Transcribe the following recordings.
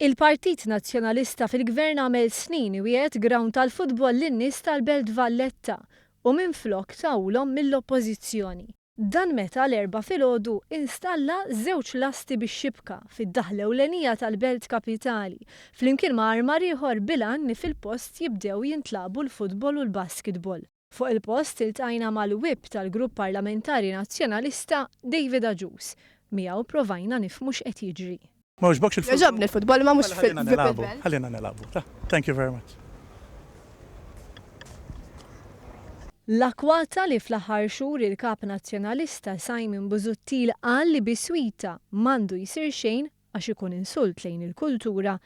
Il-Partit Nazzjonalista fil-Gvern għamel snin wiegħed ground tal-futbol lin-nies tal-Belt Valletta u minflok tawlhom mill-oppożizzjoni. Dan meta l-erba' filgħodu installa żewġ lasti bix-xibka fid-daħla ewlenija tal-Belt Kapitali flimkien ma' armar ieħor bilan li fil-post jibdew jintlabu l-futbol u l-basketball. Fuq il-post iltqajna mal-wip tal-Grupp Parlamentari Nazzjonalista David Agius. Miegħu provajna nifhmu x'qed jiġri. Ma uġbokx il-futbol. Ġobni il-futbol ma mhux fil-futbol. Ħallina nilagħbu. Thank you very much. L-akwata li fl-aħħar xhur il-Kap Nazzjonalista Simon Busuttil qal li biswita m'għandu jsir xejn għax ikun insult lejn il-kultura,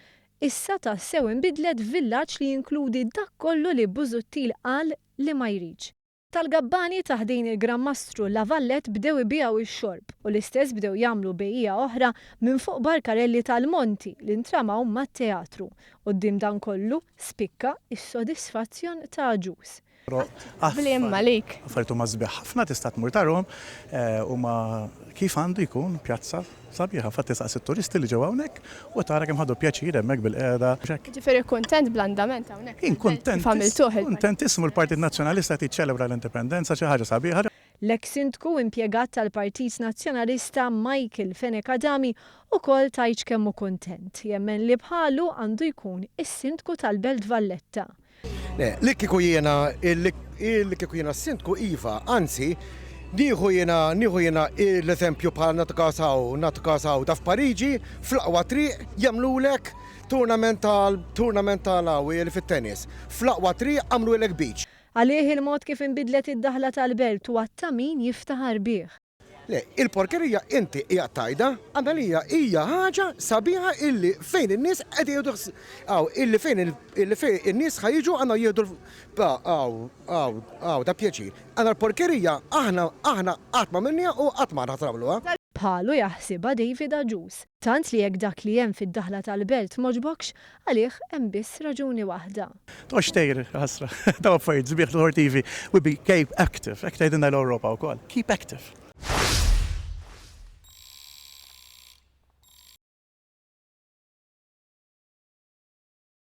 issa tassew inbidlet villaġġ li jinkludi dak kollu li Busuttil qal li ma jridx. Tal-gabbani taħdejn il-Grammastru Lavallet bdew ibiegħu x-xorb u l-istess bdew jagħmlu bejqija oħra minn fuq barkarelli tal-Monti li ntramaw mat-teatru. Quddiem dan kollu spikka s-sodisfazzjon ta' Agius. Bliem malik. Affarijiet huma sbieħ ħafna tista' tmur tarhom huma kif għandu jkun pjazza sabiħa fatt tisqas it-turisti li ġew hawnhekk u tara kemm ħadu pjaċir hemmhekk bil-qiegħda. Ġifieri kuntent bl-andament hawnhekk. Kuntentismu l-Partit Nazzjonalista tiċċelebra l-indipendenza xi ħaġa sabiħa. L-eks-sindku impjegat tal-Partit Nazzjonalista Michael Fenek Adami ukoll tgħid kemm hu kuntent jemmen li bħalu għandu jkun is-sindku tal-Belt Valletta. Li kieku jiena s-sindku iva, anzi, nieħu jiena l-eżempju bħal natkasaw ta' f'Pariġi, fl-aqwa triq jagħmlulek turnament tal-għawi fit-tennis. Fl-aqwa triq għamlulek beach. Għalih il-mod kif inbidlet id-daħla tal-belt u għatta min jiftaħar bih. Le, il-porkerija inti hija tajda, għamalija hija ħaġa sabiħa illi fejn in-nies qed jieħdu illi fejn in-nies ħajġu għandna jieħdu da pjaċir. Għandna l-porkerija aħna qatt ma minnija u qatt ma naħtrabluha. Bħalu jaħsibha David Agius. Tant li jekk dak li hemm fid-daħla tal-belt moġbokx għalih hemm biss raġuni waħda. Tox tejr ħasra. Daw affarijiet żbieħ l-TV we be keep active. Hekk tgħidilna l-Ewropa wkoll. Keep active.